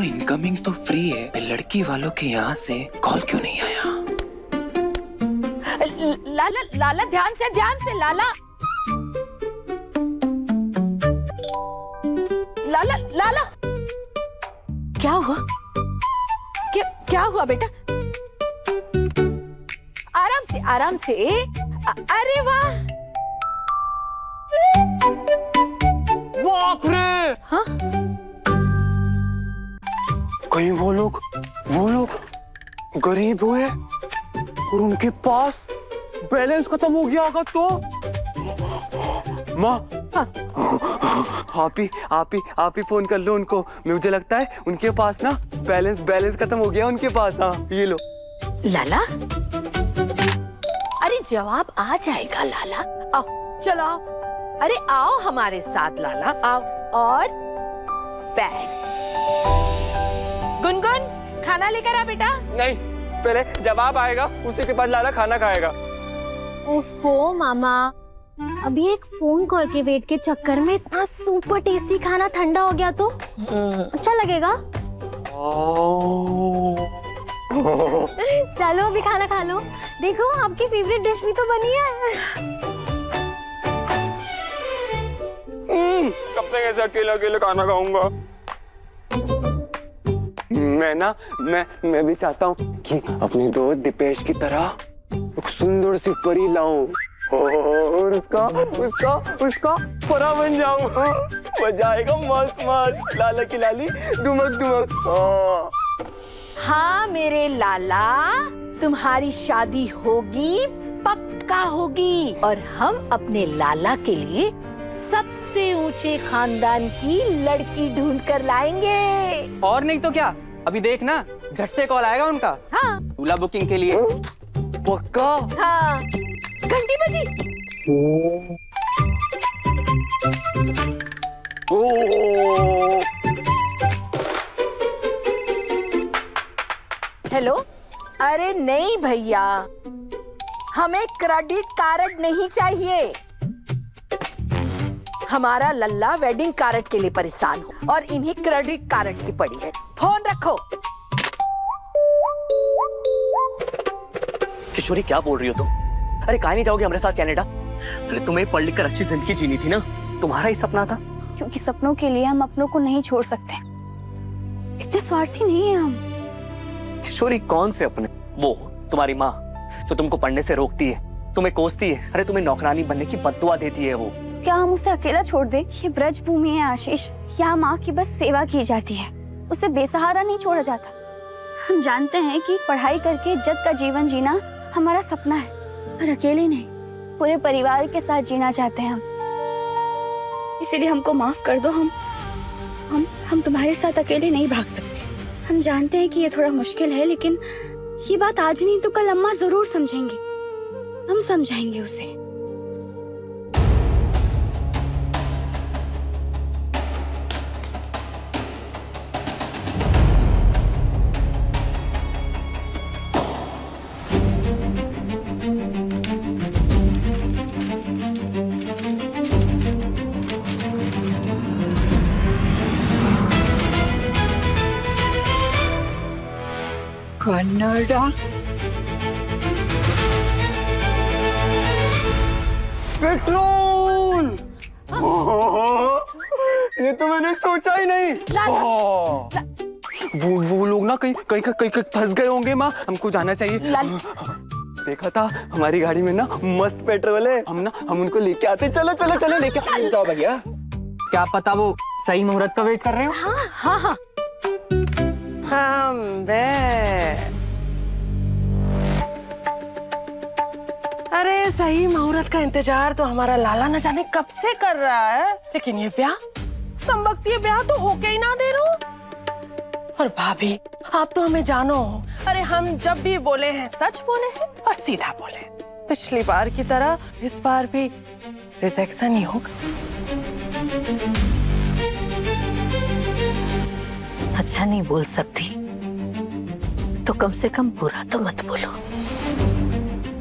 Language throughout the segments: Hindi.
इनकमिंग तो फ्री है, लड़की वालों के यहाँ से कॉल क्यों नहीं आया? लाला लाला ध्यान से लाला लाला लाला क्या हुआ? क्या हुआ बेटा? आराम से अरे वाह! बाप रे! हाँ? कहीं वो लोग गरीब हुए और उनके पास बैलेंस खत्म हो गया होगा तो? माँ, आप ही फोन कर लो उनको। मुझे लगता है उनके पास ना बैलेंस खत्म हो गया उनके पास। हाँ, ये लो। लाला, अरे जवाब आ जाएगा लाला। आओ, चलो आओ। अरे आओ हमारे साथ लाला, आओ। और बैग। गुनगुन, खाना लेकर आ बेटा। नहीं, पहले जवाब आएगा, उसी के बाद लाला खाना खाएगा। ओफो मामा, अभी एक फोन कॉल के वेट के चक्कर में इतना सुपर टेस्टी खाना ठंडा हो गया तो अच्छा लगेगा? चलो अभी खाना खा लो। देखो आपकी फेवरेट डिश भी तो बनी है। कब तक ऐसे अकेले खाना खाऊंगा? मैं भी चाहता हूँ कि अपने दोस्त दीपेश की तरह एक सुंदर सी परी लाऊं और उसका परा बन जाऊं। मजा आएगा, मस्त लाला की लाली दुमक। हाँ मेरे लाला, तुम्हारी शादी होगी, पक्का होगी। और हम अपने लाला के लिए सबसे ऊंचे खानदान की लड़की ढूंढ कर लाएंगे। और नहीं तो क्या, अभी देख ना, झट से कॉल आएगा उनका। हाँ, दूल्हा बुकिंग के लिए। पक्का? हाँ, घंटी बजी। हेलो? अरे नहीं भैया, हमें क्रेडिट कार्ड नहीं चाहिए। हमारा लल्ला वेडिंग कार्ड के लिए परेशान हो और इन्हें क्रेडिट कार्ड की पड़ी है। फोन रखो। किशोरी, क्या बोल रही हो तुम? अरे काहे नहीं जाओगे हमारे साथ कनाडा? अरे तुम्हें पढ़ लिख कर अच्छी जिंदगी जीनी थी ना, तुम्हारा ही सपना था। क्योंकि सपनों के लिए हम अपनों को नहीं छोड़ सकते। इतने स्वार्थी नहीं है हम। किशोरी, कौन से अपने? वो तुम्हारी माँ जो तुमको पढ़ने से रोकती है, तुम्हें कोसती है, अरे तुम्हें नौकरानी बनने की बद्दुआ देती है वो। क्या हम उसे अकेला छोड़ दे? ये ब्रज भूमि है आशीष, यहाँ माँ की बस सेवा की जाती है, उसे बेसहारा नहीं छोड़ा जाता। हम जानते हैं कि पढ़ाई करके इज्जत का जीवन जीना हमारा सपना है, पर अकेले नहीं, पूरे परिवार के साथ जीना चाहते हैं हम। इसीलिए हमको माफ कर दो। हम तुम्हारे साथ अकेले नहीं भाग सकते। हम जानते हैं कि ये थोड़ा मुश्किल है, लेकिन ये बात आज नहीं तो कल अम्मा जरूर समझेंगी। हम समझाएंगे उसे। कनाडा? पेट्रोल! ये तो मैंने सोचा ही नहीं। वो लोग ना कहीं फंस गए होंगे माँ, हमको जाना चाहिए। देखा था हमारी गाड़ी में ना मस्त पेट्रोल है, हम उनको लेके आते। चलो लेके जाओ भैया। क्या पता वो सही मुहूर्त का वेट कर रहे हो। हाँ। अरे सही मुहूर्त का इंतजार तो हमारा लाला न जाने कब से कर रहा है, लेकिन ये ब्याह, कम वक्त ये ब्याह तो होके ही ना दे रहा। और भाभी, आप तो हमें जानो। अरे हम जब भी बोले हैं सच बोले हैं और सीधा बोले। पिछली बार की तरह इस बार भी रिजेक्शन ही होगा। अच्छा नहीं बोल सकती तो कम से कम बुरा तो मत बोलो।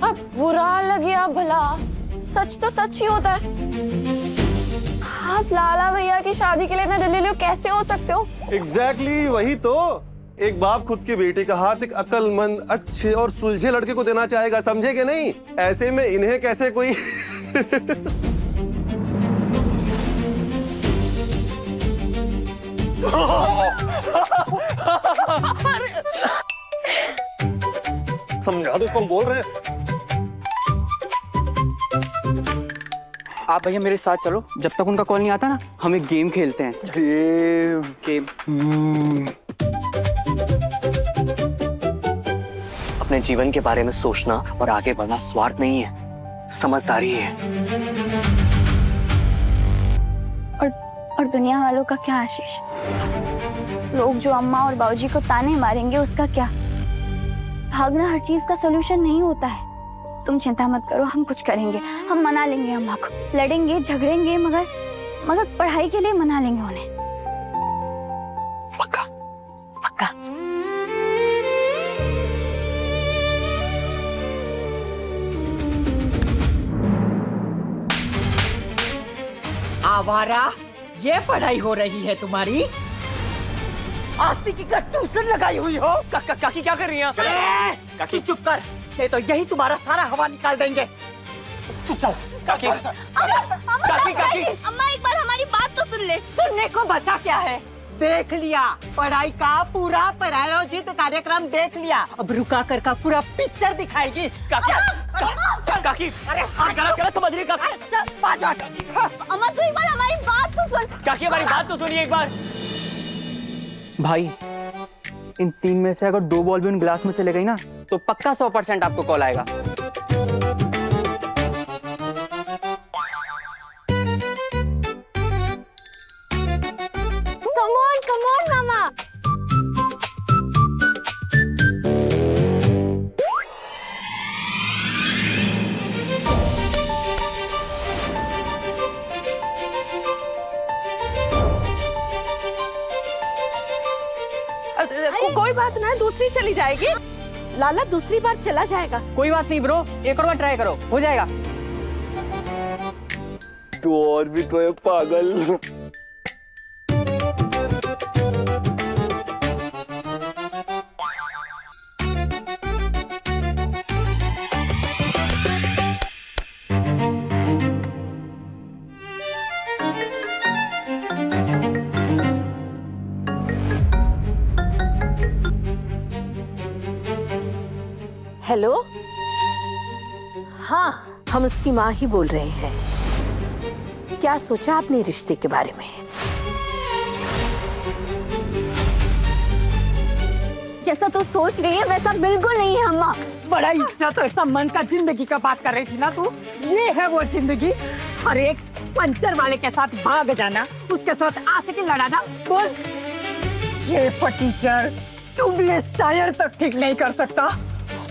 अब बुरा लगे या भला, सच तो सच ही होता है। आप लाला भैया की शादी के लिए इतना जल्दी कैसे हो सकते हो? एग्जैक्टली वही तो। एक बाप खुद की बेटी का हाथ एक अक्लमंद, अच्छे और सुलझे लड़के को देना चाहेगा, समझे कि नहीं? ऐसे में इन्हें कैसे कोई समझा दो इसको, हम बोल रहे हैं। आप भैया मेरे साथ चलो, जब तक उनका कॉल नहीं आता ना हम एक गेम खेलते हैं। गेम अपने जीवन के बारे में सोचना और आगे बढ़ना स्वार्थ नहीं है, समझदारी है। और दुनिया वालों का क्या आशीष? लोग जो अम्मा और बाबूजी को ताने मारेंगे उसका क्या? भागना हर चीज का सलूशन नहीं होता है। तुम चिंता मत करो, हम कुछ करेंगे, हम मना लेंगे अम्मा को। लड़ेंगे झगड़ेंगे मगर पढ़ाई के लिए मना लेंगे उन्हें। पक्का? पक्का। आवारा, ये पढ़ाई हो रही है तुम्हारी? आसी की का ट्यूशन लगाई हुई हो? काकी क्या कर रही हैं? काकी चुप कर, नहीं तो यही तुम्हारा सारा हवा निकाल देंगे। तू चल। काकी अम्मा एक बार हमारी बात तो सुन ले। सुनने को बचा क्या है? देख लिया, पढ़ाई का पूरा प्रायोजित कार्यक्रम देख लिया। अब रुका कर का पूरा पिक्चर दिखाएगी। काकी अरे गलत समझ रही है काकी। चल बाजा। अम्मा तू एक बार हमारी बात तो सुन। काकी हमारी बात तो सुनिए एक बार। भाई इन 3 में से अगर 2 बॉल भी उन ग्लास में चले गई ना तो पक्का 100% आपको कॉल आएगा। Come on, मामा। कोई बात ना, दूसरी चली जाएगी। लाला दूसरी बार चला जाएगा। कोई बात नहीं ब्रो, एक और बार ट्राई करो, हो जाएगा। तू और भी तो है पागल। हेलो, हाँ हम उसकी माँ ही बोल रहे हैं। क्या सोचा आपने रिश्ते के बारे में? जैसा तू सोच रही है वैसा बिल्कुल नहीं है अम्मा। बड़ा इज्जत और सम्मान का जिंदगी का बात कर रही थी ना तू? ये है वो जिंदगी? हर एक पंचर वाले के साथ भाग जाना, उसके साथ आशिकी लड़ाना। बोल, ये फटीचर ट्यूबलेस टायर तक ठीक नहीं कर सकता,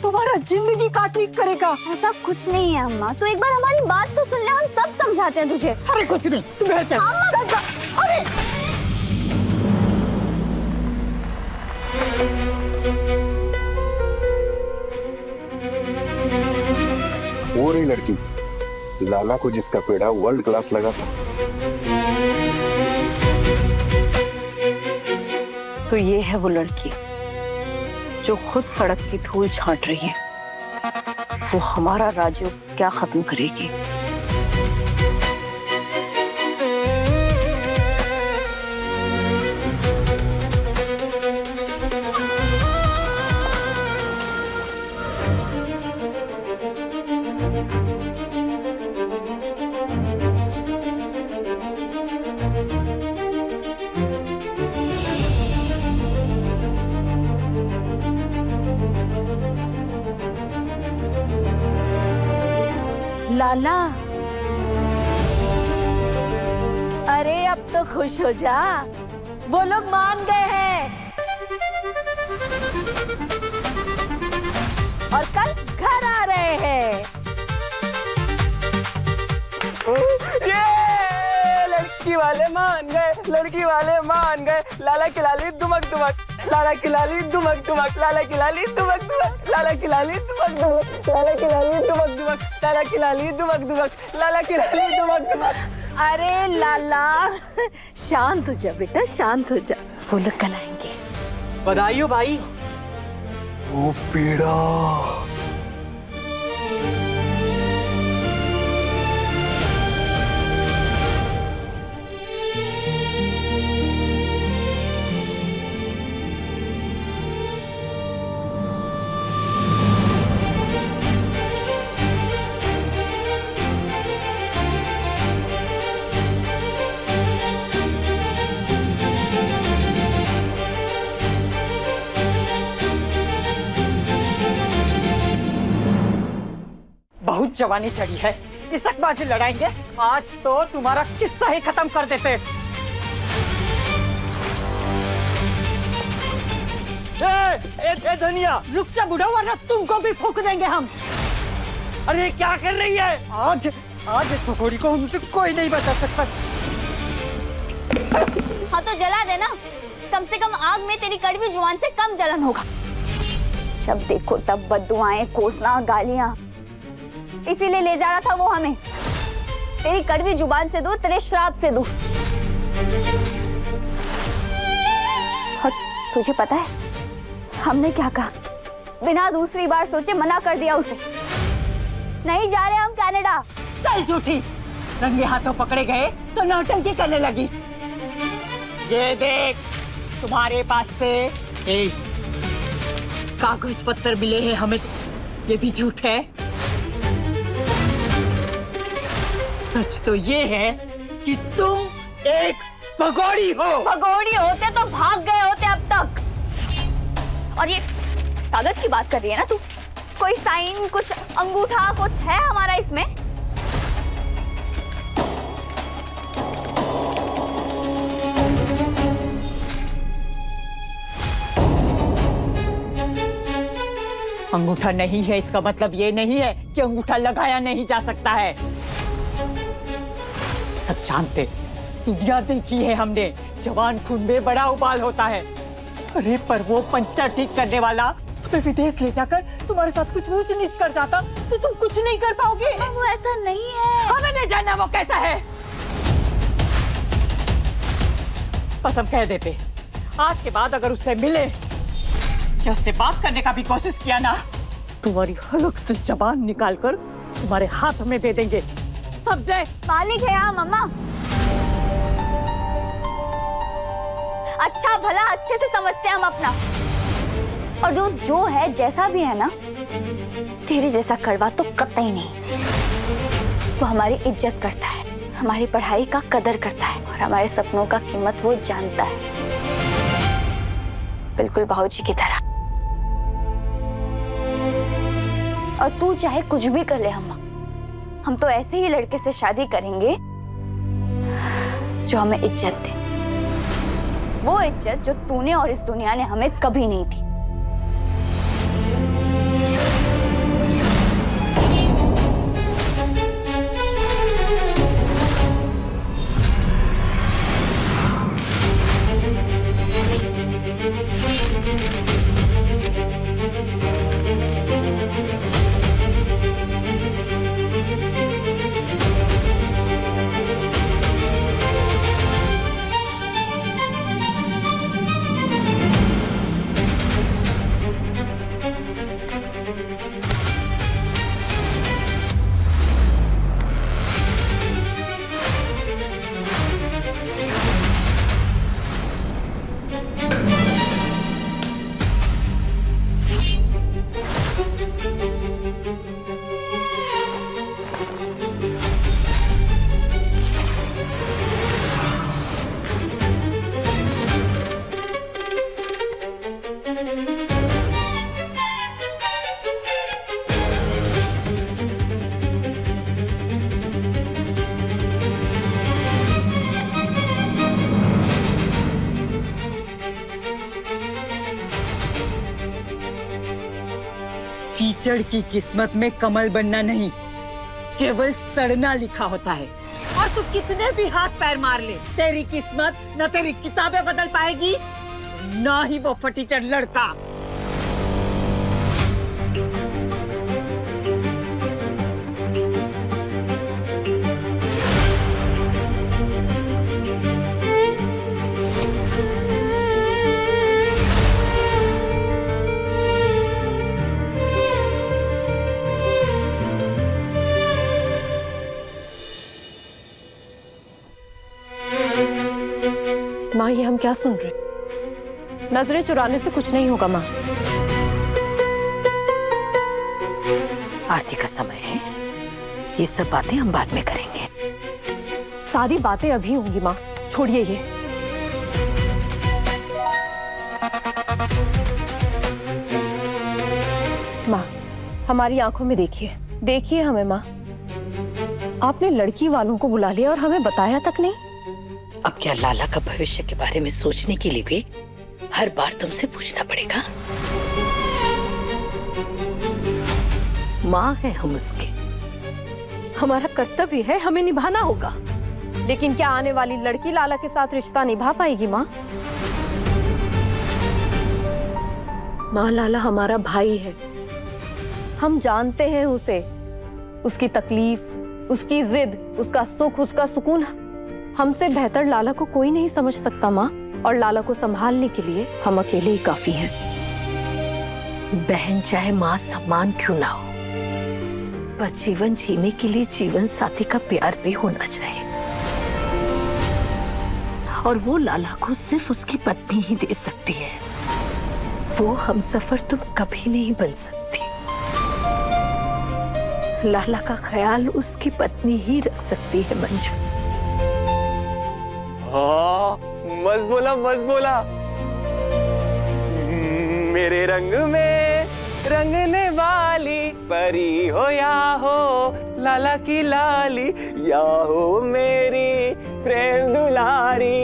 तुम्हारा जिंदगी का ठीक करेगा। ऐसा कुछ नहीं है अम्मा, तू एक बार हमारी बात तो सुन ले, हम सब समझाते हैं तुझे। अरे कुछ नहीं, तू घर चल। चल चल। अरे वो रही लड़की, लाला को जिसका पेड़ा वर्ल्ड क्लास लगा था। तो ये है वो लड़की जो खुद सड़क की धूल छांट रही है। वो हमारा राज्य क्या खत्म करेगी? लाला, अरे अब तो खुश हो जा, वो लोग मान गए हैं और कल घर आ रहे हैं। लड़की वाले मान गए, लड़की वाले मान गए। लाला की लाली दुमक दुमक, लाला की लाली दुमक दुमक, लाला की लाली दुमक दुमक, लाला की लाली दुमक दुमक, लाला की लाली दुमक दुमक, लाला की लाली दुमक दुमक, लाला की लाली दुमक दुमक। अरे लाला शांत हो जा बेटा, शांत हो जा, वो लोग कल आएंगे। बधाई हो भाई। ओ पीड़ा। बहुत जवानी चढ़ी है, इसकबाजी लड़ाएंगे। आज तो तुम्हारा किस्सा ही खत्म कर देते। ए धनिया, रुक जा बुढ़ा, वरना तुमको भी फूंक देंगे हम। अरे क्या कर रही है? आज आज इस पकौड़ी को हमसे कोई नहीं बचा सकता। हाँ तो जला देना, कम से कम आग में तेरी कड़वी जुबान से कम जलन होगा। जब देखो तब बद्दुआएं, कोसना, गालियां, इसीलिए ले जा रहा था वो हमें, तेरी कड़वी जुबान से दूर, तेरे श्राप से दूर। और तुझे पता है हमने क्या कहा? बिना दूसरी बार सोचे मना कर दिया उसे। नहीं जा रहे हम कनाडा। चल झूठी, रंगे हाथों पकड़े गए तो नौटंकी करने लगी। ये देख, तुम्हारे पास से एक कागज पत्तर मिले हैं हमें, ये भी झूठ है। सच तो ये है कि तुम एक भगोड़ी हो। भगोड़ी होते तो भाग गए होते अब तक। और ये कागज की बात कर रही है ना तू? कोई साइन, कुछ अंगूठा, कुछ है हमारा इसमें? अंगूठा नहीं है, इसका मतलब ये नहीं है कि अंगूठा लगाया नहीं जा सकता है। सब जानते, दुनिया देखी है हमने, जवान खून में बड़ा उबाल होता है। अरे पर वो पंचर ठीक करने वाला तुम्हें विदेश ले जाकर तुम्हारे साथ कुछ ऊंच नीच कर जाता तो तुम कुछ नहीं कर पाओगे। वो ऐसा नहीं है। हमें नहीं जानना वो कैसा है। बस हम कह देते, आज के बाद अगर उससे मिले या उससे बात करने का भी कोशिश किया ना, तुम्हारी हलक से जबान निकालकर तुम्हारे हाथ में दे देंगे। समझे? मालिक है यहाँ मम्मा। अच्छा भला अच्छे से समझते हैं हम अपना। और जो है जैसा भी है ना, तेरे जैसा कड़वा तो कतई नहीं। वो हमारी इज्जत करता है, हमारी पढ़ाई का कदर करता है और हमारे सपनों का कीमत वो जानता है, बिल्कुल बाबूजी की तरह। और तू चाहे कुछ भी कर ले अम्मा, हम तो ऐसे ही लड़के से शादी करेंगे जो हमें इज्जत दे, वो इज्जत जो तूने और इस दुनिया ने हमें कभी नहीं दी। कीचड़ की किस्मत में कमल बनना नहीं, केवल सड़ना लिखा होता है। और तू कितने भी हाथ पैर मार ले, तेरी किस्मत न तेरी किताबें बदल पाएगी, ना ही वो फटीचर लड़का। माँ ये हम क्या सुन रहे? नजरें चुराने से कुछ नहीं होगा माँ। आरती का समय है, ये सब बातें हम बाद में करेंगे। सारी बातें अभी होंगी माँ, छोड़िए ये। माँ हमारी आंखों में देखिए, देखिए हमें माँ। आपने लड़की वालों को बुला लिया और हमें बताया तक नहीं। अब क्या लाला का भविष्य के बारे में सोचने के लिए भी हर बार तुमसे पूछना पड़ेगा? माँ है हम उसके। हमारा कर्तव्य है, हमें निभाना होगा। लेकिन क्या आने वाली लड़की लाला के साथ रिश्ता निभा पाएगी माँ? माँ लाला हमारा भाई है, हम जानते हैं उसे, उसकी तकलीफ, उसकी जिद, उसका सुख, उसका सुकून हमसे बेहतर लाला को कोई नहीं समझ सकता माँ। और लाला को संभालने के लिए हम अकेले ही काफी हैं। बहन चाहे माँ सम्मान क्यों ना हो, पर जीवन जीने के लिए जीवन साथी का प्यार भी होना चाहिए। और वो लाला को सिर्फ उसकी पत्नी ही दे सकती है। वो हमसफर तुम कभी नहीं बन सकती। लाला का ख्याल उसकी पत्नी ही रख सकती है मंजू। हाँ मस्त बोला, मस्त बोला। मेरे रंग में रंगने वाली परी हो या हो लाला की लाली, या हो मेरी प्रेम दुलारी,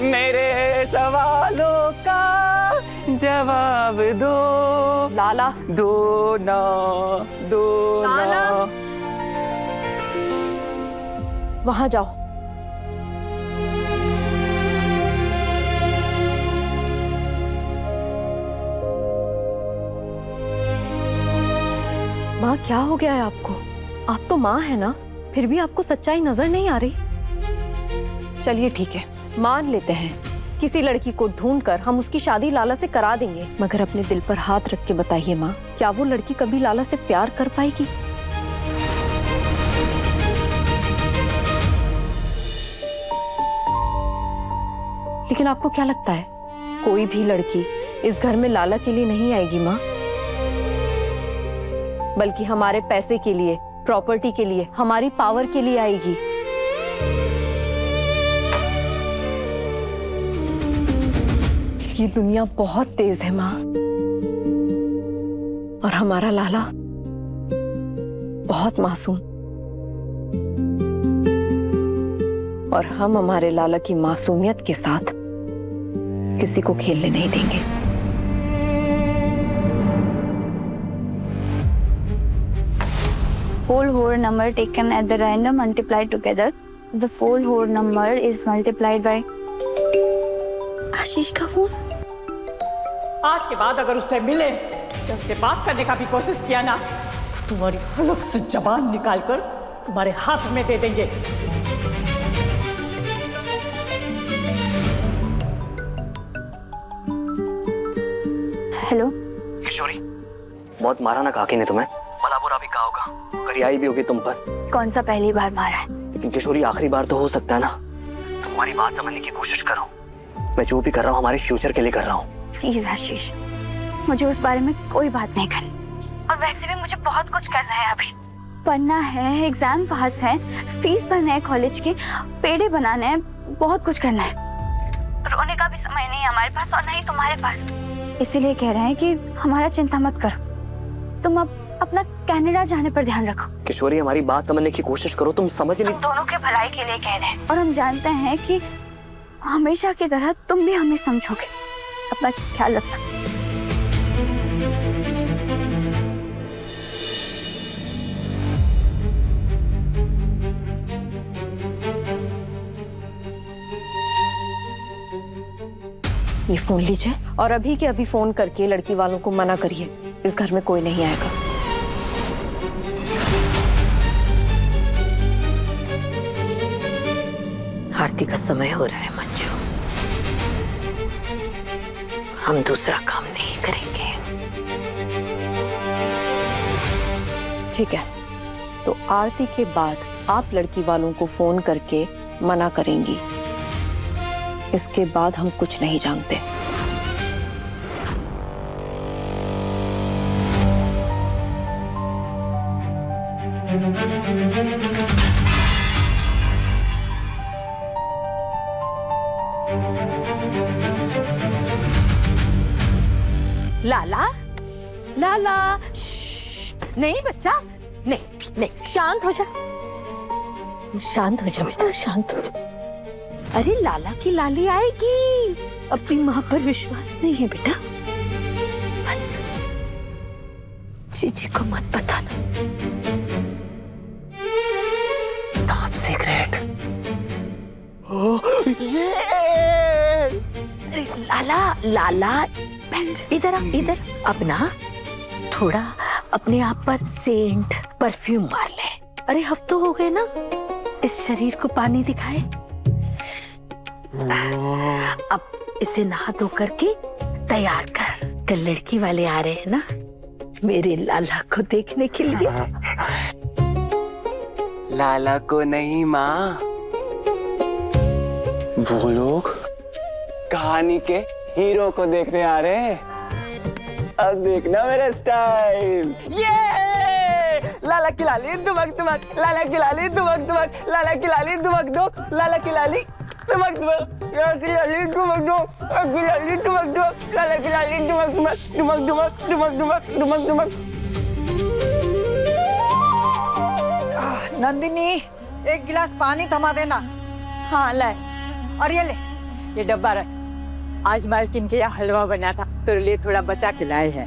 मेरे सवालों का जवाब दो लाला, दो ना, दो लाला। ना। वहां जाओ। माँ क्या हो गया है आपको? आप तो माँ है ना, फिर भी आपको सच्चाई नजर नहीं आ रही? चलिए ठीक है, मान लेते हैं किसी लड़की को ढूंढकर हम उसकी शादी लाला से करा देंगे। मगर अपने दिल पर हाथ रख के बताइए माँ, क्या वो लड़की कभी लाला से प्यार कर पाएगी? लेकिन आपको क्या लगता है, कोई भी लड़की इस घर में लाला के लिए नहीं आएगी माँ, बल्कि हमारे पैसे के लिए, प्रॉपर्टी के लिए, हमारी पावर के लिए आएगी। ये दुनिया बहुत तेज है माँ, और हमारा लाला बहुत मासूम। और हम हमारे लाला की मासूमियत के साथ किसी को खेलने नहीं देंगे। Four whole number taken at the random multiplied together. The four whole number is multiplied by आशीष का फोन। आज के बाद अगर उससे मिले या उससे बात करने का भी कोशिश किया ना, तो तुम्हारी हलक से जबान निकालकर तुम्हारे हाथ में दे देंगे। हेलो किशोरी, बहुत मारा ना काकी ने तुम्हें, भला बुरा भी कहा होगा, करियाई भी होगी तुम पर। कौन सा पहली बार मारा है? लेकिन किशोरी आखिरी बार तो हो सकता है ना, तुम्हारी बात समझने की कोशिश करो। मैं जो भी कर रहा हूँ हमारे फ्यूचर के लिए कर रहा हूँ। प्लीज आशीष, मुझे उस बारे में कोई बात नहीं करनी। और वैसे भी मुझे बहुत कुछ करना है अभी। पढ़ना है, एग्जाम पास है, फीस भरना है कॉलेज की, पेड़े बनाने हैं, बहुत कुछ करना है। रोने का भी समय नहीं है हमारे पास और नहीं तुम्हारे पास। इसीलिए कह रहे हैं कि हमारा चिंता मत करो, तुम अब अपना कनाडा जाने पर ध्यान रखो। किशोरी हमारी बात समझने की कोशिश करो, तुम समझ नहीं। हम दोनों के भलाई के लिए कह रहे हैं और हम जानते हैं कि हमेशा की तरह तुम भी हमें समझोगे। अपना ख्याल रखना। ये फोन लीजिए और अभी के अभी फोन करके लड़की वालों को मना करिए, इस घर में कोई नहीं आएगा। आरती का समय हो रहा है मंजू, हम दूसरा काम नहीं करेंगे। ठीक है, तो आरती के बाद आप लड़की वालों को फोन करके मना करेंगी। इसके बाद हम कुछ नहीं जानते। लाला, लाला, श्श्श, नहीं बच्चा, नहीं नहीं, शांत हो जा, शांत हो जा बेटा, शांत हो जा। अरे लाला की लाली आएगी, अपनी माँ पर विश्वास नहीं है बेटा, बस जीजी को मत बताना। Top secret. अरे लाला, लाला, इधर आ, इधर। अब ना थोड़ा अपने आप पर सेंट परफ्यूम मार ले। अरे हफ्तों हो गए ना इस शरीर को पानी दिखाए। अब इसे नहा धो करके तैयार कर, कल लड़की वाले आ रहे हैं ना मेरे लाला को देखने के लिए। लाला को नहीं माँ, वो लोग कहानी के हीरो को देखने आ रहे हैं। अब देखना मेरा स्टाइल। ये लाला की लाली दुमक दुमक, लाला की लाली दुमक दुमक, लाला की लाली दुमक दुमक, लाला की लाली दुमक दुमक, लाला की लाली दुमक दुमक, लाला की लाली दुमक दुमक, लाला की लाली दुमक दुमक, दुमक दुमक, दुमक दुमक, दुमक दुमक। नंदिनी, एक गिलास पानी थमा देना। हाँ लाए। और ये ले, ये डब्बा रख। आज मालकिन के यहाँ हलवा बना था, तेरे लिए थोड़ा बचा के लाए हैं।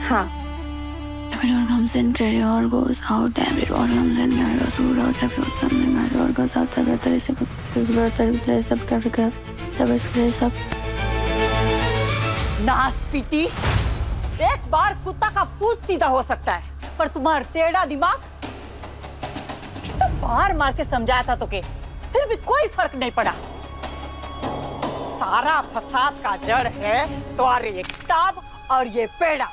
हाँ। Everyone comes in, everyone goes out, everyone comes in, everyone goes out, everyone comes in, everyone goes out, सब नासपीटी, एक बार कुत्ता का पूंछ सीधा हो सकता है, पर तुम्हारा टेढ़ा दिमाग तो मार मार के समझाया था तो के, फिर भी कोई फर्क नहीं पड़ा। सारा फसाद का जड़ है तुम्हारी ये किताब और ये पेड़ा।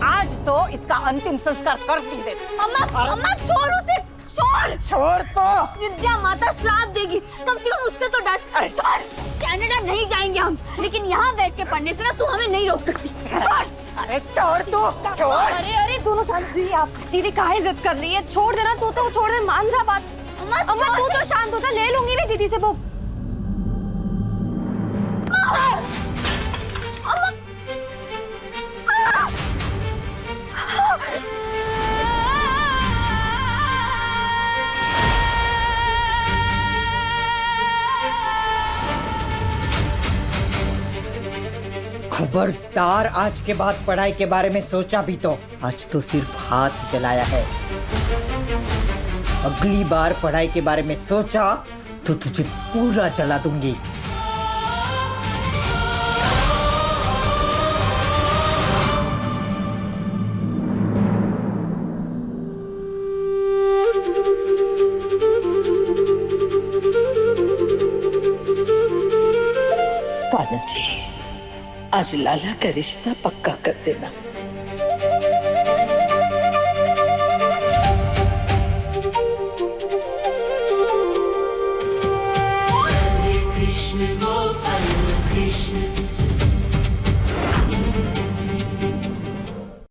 आज तो इसका अंतिम संस्कार कर दी दे। अम्मा, अम्मा छोड़ उसे, छोड़। छोड़ तो। विद्या माता श्राप देगी, कम से कम उससे तो डर। छोड़। कनाडा नहीं जाएंगे हम, लेकिन यहाँ बैठ के पढ़ने से ना तू हमें नहीं रोक सकती। छोड़। अरे छोड़ तू, छोड़। अरे अरे दोनों शांत रहिए आप। दीदी काहे जिद कर रही है? छोड़ देना, तू तो छोड़ दे, मान जा बात। अम्मा तू तो शांत हो जा, ले लूंगी मैं दीदी से वो। खबरदार, आज के बाद पढ़ाई के बारे में सोचा भी तो। आज तो सिर्फ हाथ जलाया है, अगली बार पढ़ाई के बारे में सोचा तो तुझे पूरा जला दूंगी। पाना जी, आज लाला का रिश्ता पक्का कर देना।